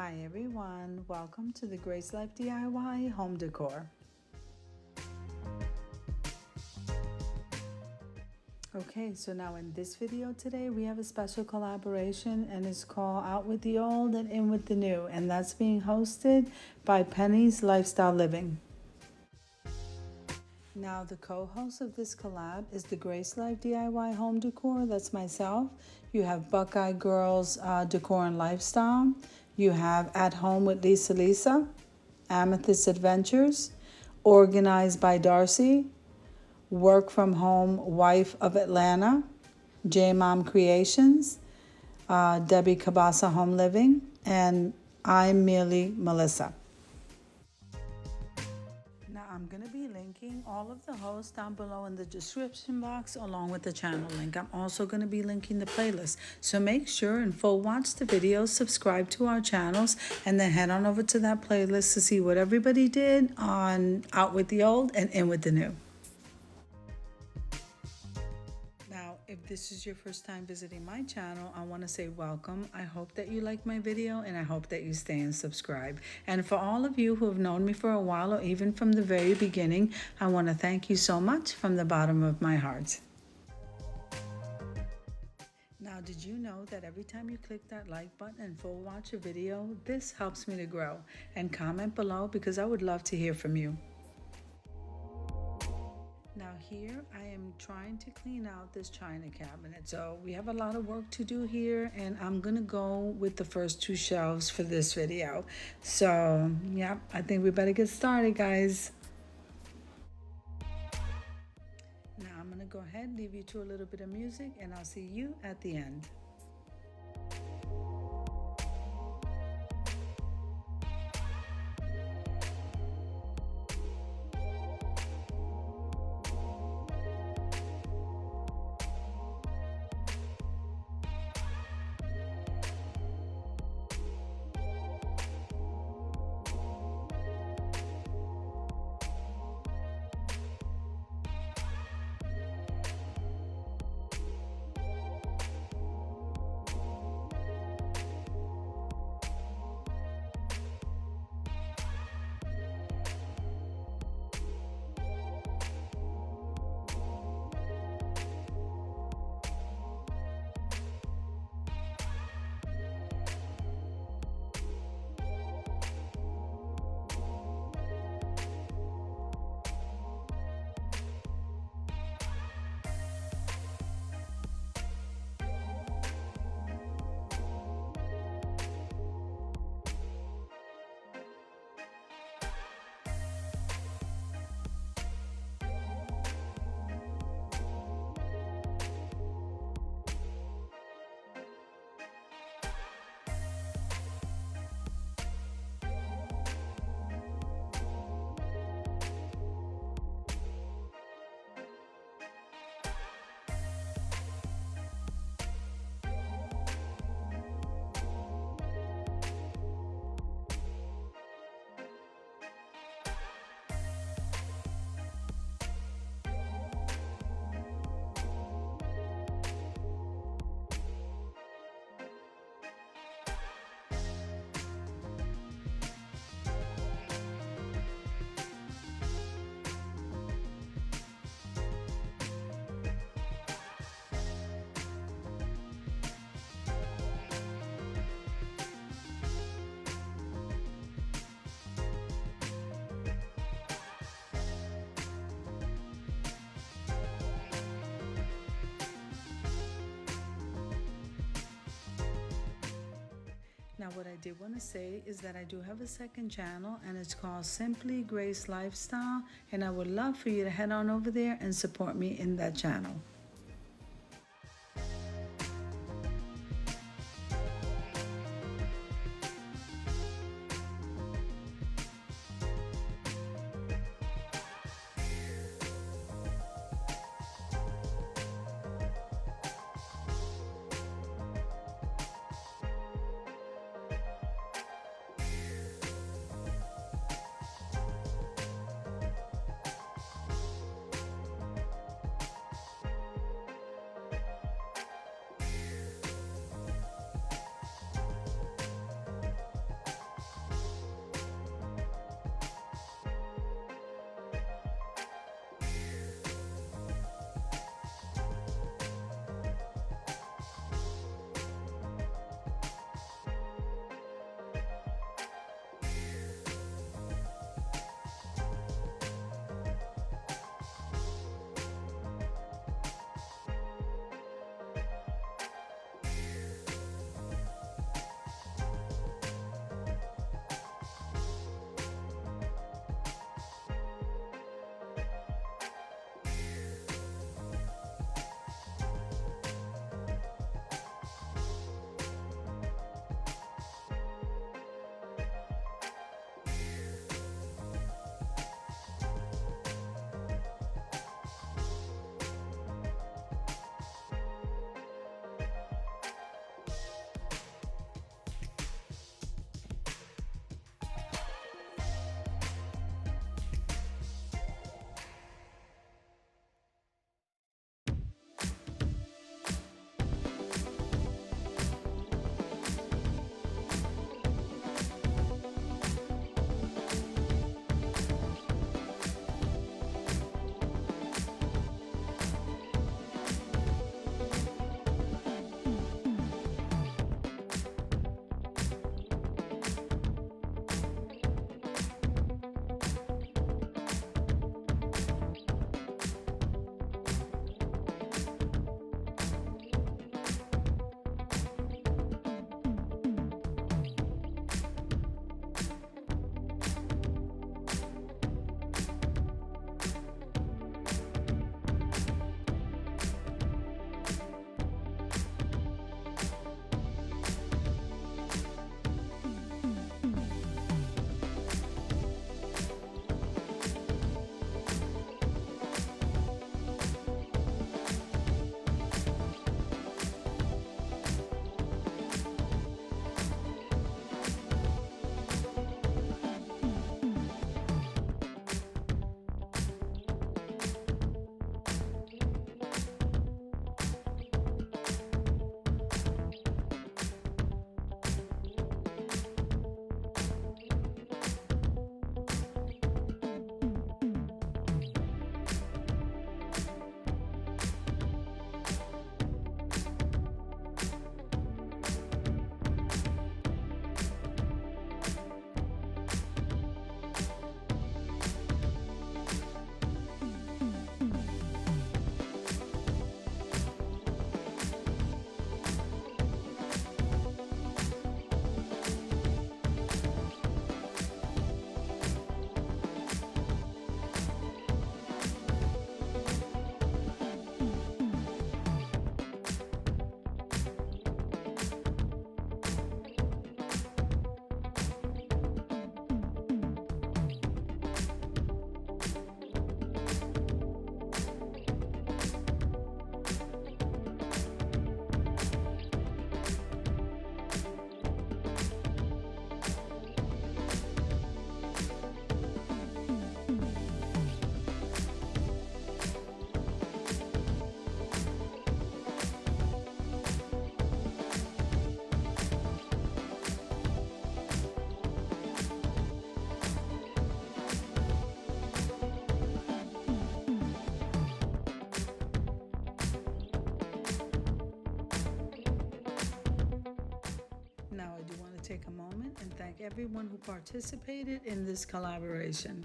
Hi everyone, welcome to the Grace Life DIY home decor. Okay, so now in this video today we have a special collaboration and it's called Out with the Old and In with the New, and that's being hosted by Penny's Lifestyle Living. Now the co-host of this collab is the Grace Life DIY home decor, that's myself. You have Buckeye Girls Decor and Lifestyle. You have At Home with Lisa, Amethyst Adventures, Organized by Darcy, Work from Home Wife of Atlanta, J-Mom Creations, Debbie Cabasa Home Living, and I'm merely Melissa. Now I'm going to be linking all of the hosts down below in the description box along with the channel link. I'm also going to be linking the playlist. So make sure and full watch the videos, subscribe to our channels, and then head on over to that playlist to see what everybody did on Out with the Old and In with the New. Now, if this is your first time visiting my channel, I want to say welcome. I hope that you like my video and I hope that you stay and subscribe. And for all of you who have known me for a while or even from the very beginning, I want to thank you so much from the bottom of my heart. Now, did you know that every time you click that like button and full watch a video, this helps me to grow? And comment below because I would love to hear from you. Now here I am trying to clean out this china cabinet. So we have a lot of work to do here and I'm gonna go with the first two shelves for this video. So yeah, I think we better get started, guys. Now I'm gonna go ahead and leave you to a little bit of music and I'll see you at the end. Now what I did want to say is that I do have a second channel and it's called Simply Grace Lifestyle, and I would love for you to head on over there and support me in that channel. take a moment and thank everyone who participated in this collaboration.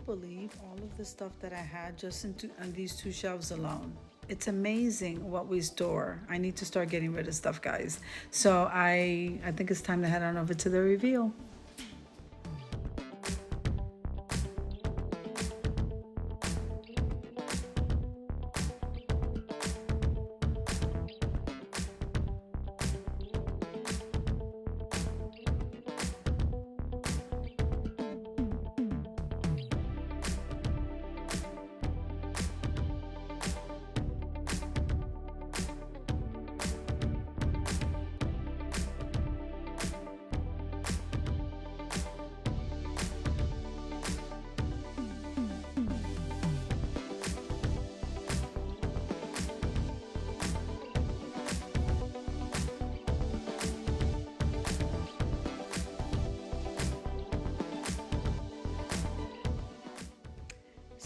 Believe all of the stuff that I had just on these two shelves alone. It's amazing what we store. I need to start getting rid of stuff, guys. So I think it's time to head on over to the reveal.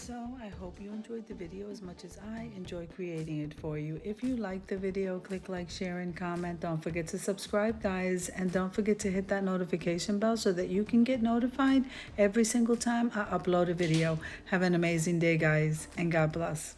So I hope you enjoyed the video as much as I enjoy creating it for you. If you liked the video, click like, share, and comment. Don't forget to subscribe, guys, and don't forget to hit that notification bell so that you can get notified every single time I upload a video. Have an amazing day, guys, and God bless.